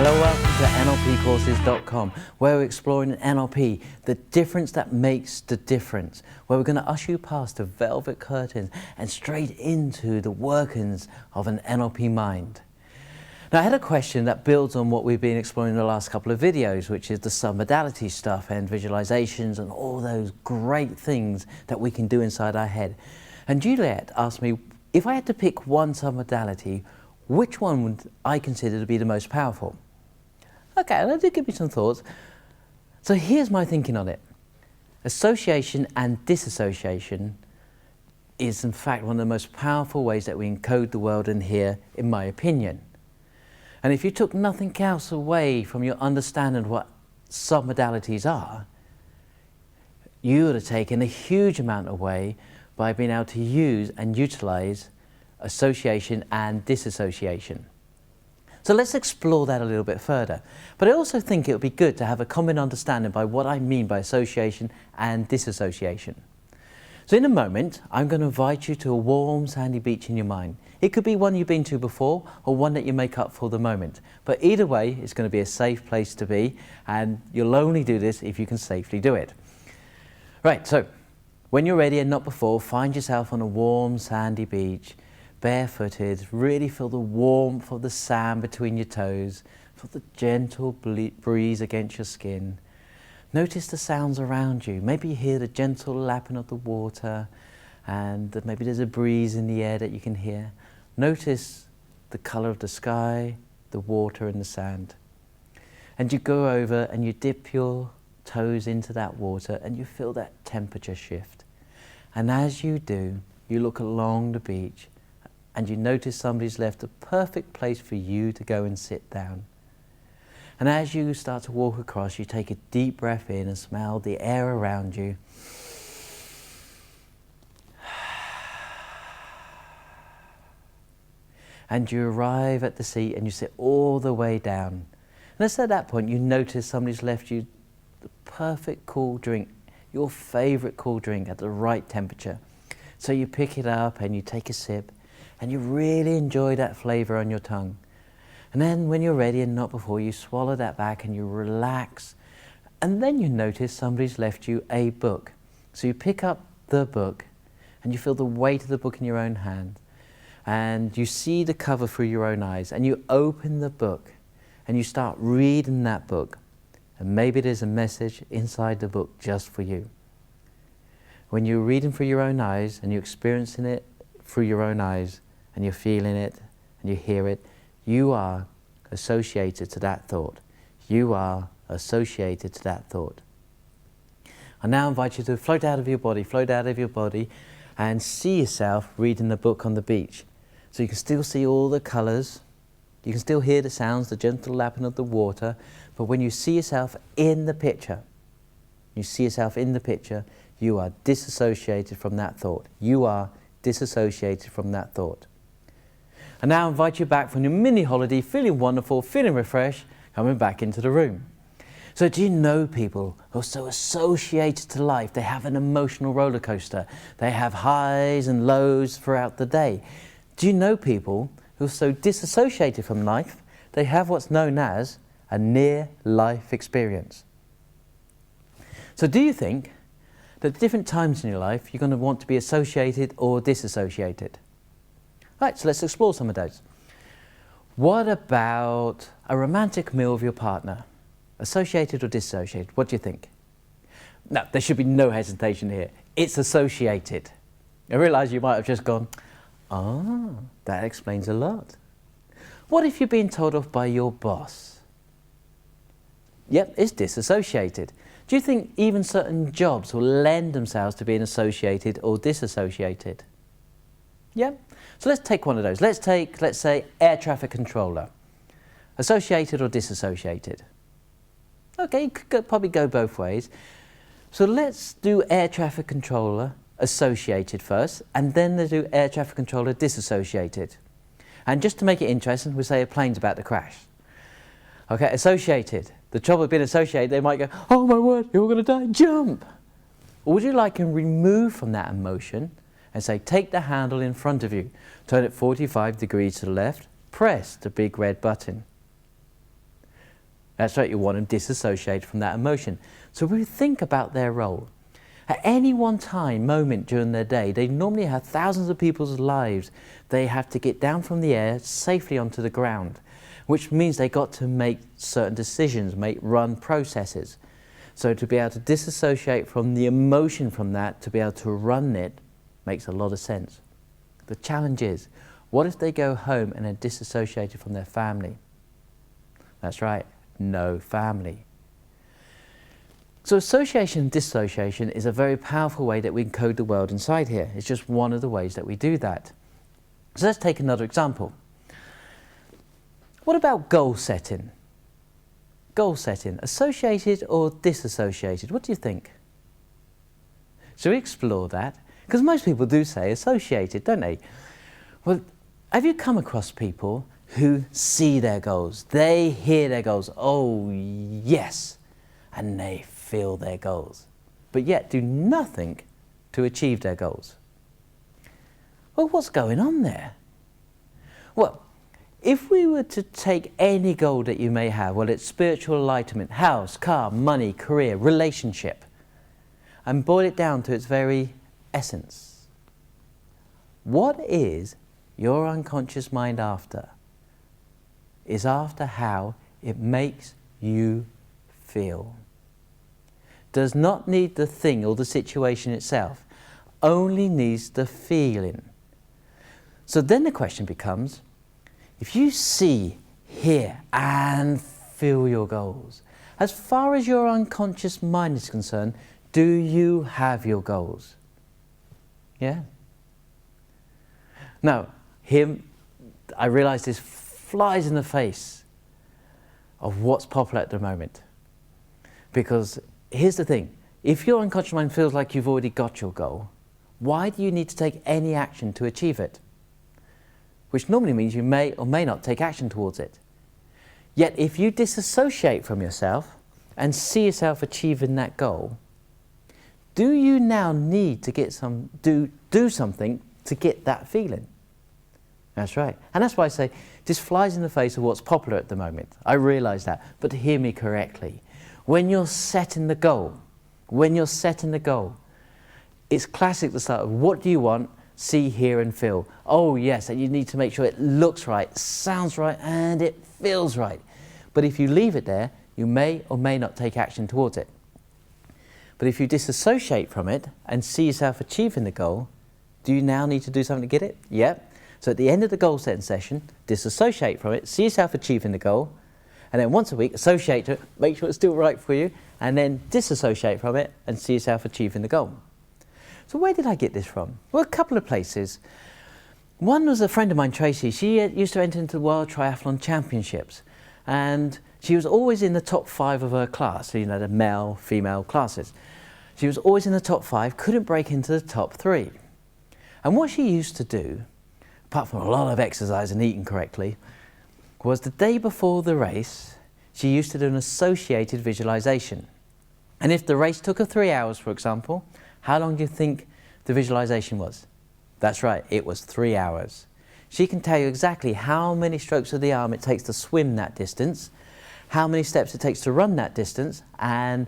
Hello, welcome to NLPcourses.com, where we're exploring NLP, the difference that makes the difference, where we're going to usher you past the velvet curtains and straight into the workings of an NLP mind. Now, I had a question that builds on what we've been exploring in the last couple of videos, which is the sub-modality stuff and visualizations and all those great things that we can do inside our head. And Juliet asked me, if I had to pick one sub-modality, which one would I consider to be the most powerful? Okay, that did give me some thoughts. So here's my thinking on it. Association and disassociation is in fact one of the most powerful ways that we encode the world in here, in my opinion. And if you took nothing else away from your understanding of what sub-modalities are, you would have taken a huge amount away by being able to use and utilize association and disassociation. So let's explore that a little bit further. But I also think it would be good to have a common understanding by what I mean by association and disassociation. So in a moment, I'm going to invite you to a warm, sandy beach in your mind. It could be one you've been to before or one that you make up for the moment. But either way, it's going to be a safe place to be, and you'll only do this if you can safely do it. Right, so when you're ready and not before, find yourself on a warm, sandy beach, barefooted, really feel the warmth of the sand between your toes, feel the gentle breeze against your skin. Notice the sounds around you. Maybe you hear the gentle lapping of the water, and maybe there's a breeze in the air that you can hear. Notice the color of the sky, the water and the sand. And you go over and you dip your toes into that water and you feel that temperature shift. And as you do, you look along the beach and you notice somebody's left a perfect place for you to go and sit down. And as you start to walk across, you take a deep breath in and smell the air around you. And you arrive at the seat and you sit all the way down. And it's at that point you notice somebody's left you the perfect cool drink, your favorite cool drink at the right temperature. So you pick it up and you take a sip, and you really enjoy that flavor on your tongue. And then when you're ready and not before, you swallow that back and you relax. And then you notice somebody's left you a book. So you pick up the book and you feel the weight of the book in your own hand. And you see the cover through your own eyes, and you open the book and you start reading that book. And maybe there's a message inside the book just for you. When you're reading through your own eyes and you're experiencing it through your own eyes, and you're feeling it, and you hear it, you are associated to that thought. You are associated to that thought. I now invite you to float out of your body, and see yourself reading the book on the beach. So you can still see all the colors, you can still hear the sounds, the gentle lapping of the water, but when you see yourself in the picture, you are disassociated from that thought. You are disassociated from that thought. I now invite you back from your mini holiday, feeling wonderful, feeling refreshed, coming back into the room. So do you know people who are so associated to life? They have an emotional roller coaster. They have highs and lows throughout the day. Do you know people who are so disassociated from life, they have what's known as a near-life experience? So do you think that at different times in your life you're going to want to be associated or disassociated? Right, so let's explore some of those. What about a romantic meal with your partner? Associated or dissociated? What do you think? No, there should be no hesitation here. It's associated. I realise you might have just gone, that explains a lot. What if you're being told off by your boss? Yep, it's disassociated. Do you think even certain jobs will lend themselves to being associated or disassociated? Yep. So let's take one of those. Let's say, air traffic controller. Associated or disassociated? Okay, you could probably go both ways. So let's do air traffic controller associated first, and then let's do air traffic controller disassociated. And just to make it interesting, we'll say a plane's about to crash. Okay, associated. The trouble with being associated, they might go, oh my word, you're all going to die, jump! Or would you like to remove from that emotion and say, take the handle in front of you, turn it 45 degrees to the left, press the big red button. That's right, you want them disassociated from that emotion. So we think about their role. At any one time, moment during their day, they normally have thousands of people's lives. They have to get down from the air safely onto the ground, which means they got to make certain decisions, run processes. So to be able to disassociate from the emotion from that, to be able to run it, makes a lot of sense. The challenge is, what if they go home and are disassociated from their family? That's right, no family. So association and dissociation is a very powerful way that we encode the world inside here. It's just one of the ways that we do that. So let's take another example. What about goal setting? Goal setting, associated or disassociated? What do you think? Shall we explore that? Because most people do say associated, don't they? Well, have you come across people who see their goals? They hear their goals, oh yes, and they feel their goals, but yet do nothing to achieve their goals. Well, what's going on there? Well, if we were to take any goal that you may have, well, it's spiritual enlightenment, house, car, money, career, relationship, and boil it down to its very essence. What is your unconscious mind after? Is after how it makes you feel. Does not need the thing or the situation itself, only needs the feeling. So then the question becomes, if you see, hear and feel your goals, as far as your unconscious mind is concerned, do you have your goals? Yeah. Now, I realise this flies in the face of what's popular at the moment. Because here's the thing, if your unconscious mind feels like you've already got your goal, why do you need to take any action to achieve it? Which normally means you may or may not take action towards it. Yet if you disassociate from yourself and see yourself achieving that goal, do you now need to get do something to get that feeling? That's right. And that's why I say this flies in the face of what's popular at the moment. I realise that, but hear me correctly. When you're setting the goal, it's classic to start with, what do you want? See, hear and feel. Oh yes, and you need to make sure it looks right, sounds right, and it feels right. But if you leave it there, you may or may not take action towards it. But if you disassociate from it and see yourself achieving the goal, do you now need to do something to get it? Yep. So at the end of the goal setting session, disassociate from it, see yourself achieving the goal, and then once a week, associate to it, make sure it's still right for you, and then disassociate from it and see yourself achieving the goal. So where did I get this from? Well, a couple of places. One was a friend of mine, Tracy. She used to enter into the World Triathlon Championships, and she was always in the top 5 of her class, you know, the male, female classes. She was always in the top 5, couldn't break into the top 3. And what she used to do, apart from a lot of exercise and eating correctly, was the day before the race, she used to do an associated visualization. And if the race took her 3 hours, for example, how long do you think the visualization was? That's right, it was 3 hours. She can tell you exactly how many strokes of the arm it takes to swim that distance, how many steps it takes to run that distance, and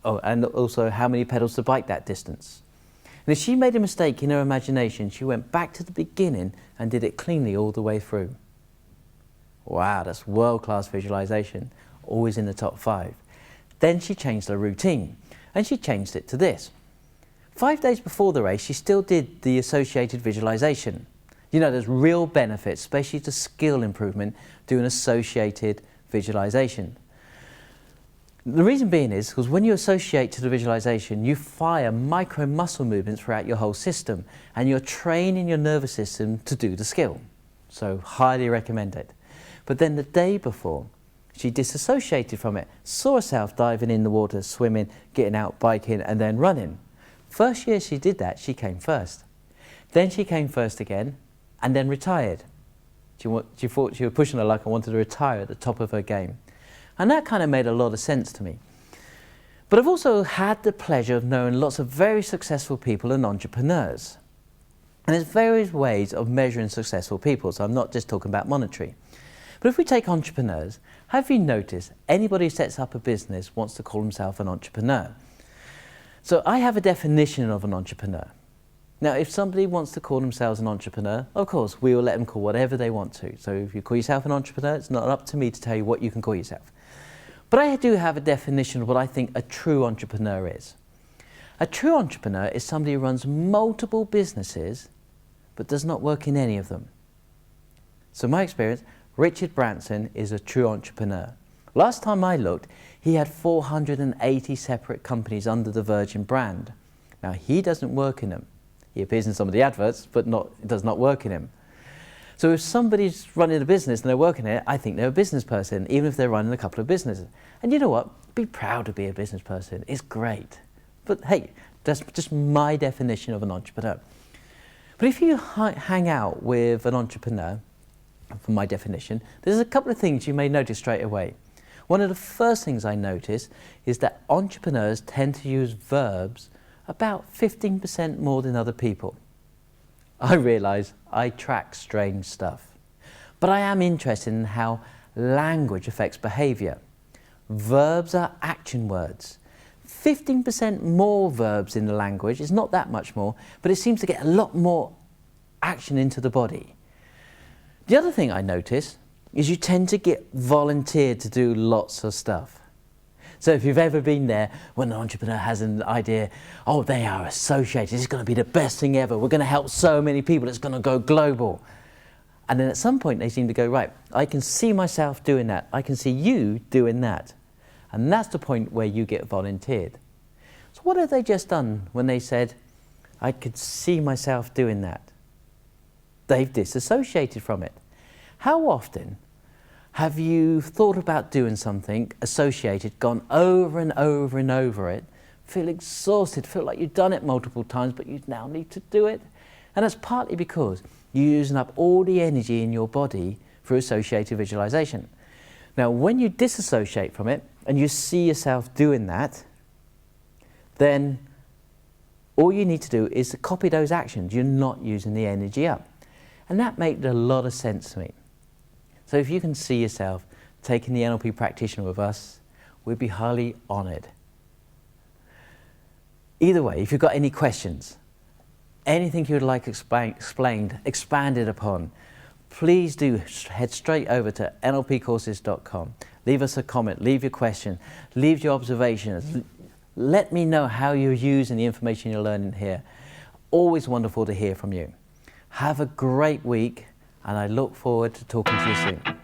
also how many pedals to bike that distance. And if she made a mistake in her imagination, she went back to the beginning and did it cleanly all the way through. Wow, that's world-class visualization, always in the top 5. Then she changed her routine, and she changed it to this. 5 days before the race, she still did the associated visualization. You know, there's real benefits, especially to skill improvement, doing associated visualization. The reason being is because when you associate to the visualization, you fire micro muscle movements throughout your whole system, and you're training your nervous system to do the skill. So highly recommend it. But then the day before, she disassociated from it, saw herself diving in the water, swimming, getting out, biking, and then running. First year she did that, she came first. Then she came first again, and then retired. She thought she was pushing her luck and wanted to retire at the top of her game. And that kind of made a lot of sense to me. But I've also had the pleasure of knowing lots of very successful people and entrepreneurs. And there's various ways of measuring successful people, so I'm not just talking about monetary. But if we take entrepreneurs, have you noticed anybody who sets up a business wants to call himself an entrepreneur? So I have a definition of an entrepreneur. Now, if somebody wants to call themselves an entrepreneur, of course, we will let them call whatever they want to. So if you call yourself an entrepreneur, it's not up to me to tell you what you can call yourself. But I do have a definition of what I think a true entrepreneur is. A true entrepreneur is somebody who runs multiple businesses, but does not work in any of them. So in my experience, Richard Branson is a true entrepreneur. Last time I looked, he had 480 separate companies under the Virgin brand. Now, he doesn't work in them. He appears in some of the adverts, but does not work in them. So if somebody's running a business and they're working in it, I think they're a business person, even if they're running a couple of businesses. And you know what? Be proud to be a business person. It's great. But hey, that's just my definition of an entrepreneur. But if you hang out with an entrepreneur, from my definition, there's a couple of things you may notice straight away. One of the first things I notice is that entrepreneurs tend to use verbs about 15% more than other people. I realise I track strange stuff, but I am interested in how language affects behaviour. Verbs are action words. 15% more verbs in the language is not that much more, but it seems to get a lot more action into the body. The other thing I notice is you tend to get volunteered to do lots of stuff. So if you've ever been there when an entrepreneur has an idea, oh, they are associated, this is going to be the best thing ever, we're going to help so many people, it's going to go global. And then at some point they seem to go, right, I can see myself doing that, I can see you doing that. And that's the point where you get volunteered. So what have they just done when they said, I could see myself doing that? They've disassociated from it. How often have you thought about doing something, associated, gone over and over and over it, feel exhausted, feel like you've done it multiple times, but you now need to do it? And that's partly because you're using up all the energy in your body through associated visualization. Now, when you disassociate from it and you see yourself doing that, then all you need to do is to copy those actions. You're not using the energy up. And that made a lot of sense to me. So if you can see yourself taking the NLP practitioner with us, we'd be highly honoured. Either way, if you've got any questions, anything you would like explained, expanded upon, please do head straight over to nlpcourses.com. Leave us a comment, leave your question, leave your observations. Let me know how you're using the information you're learning here. Always wonderful to hear from you. Have a great week, and I look forward to talking to you soon.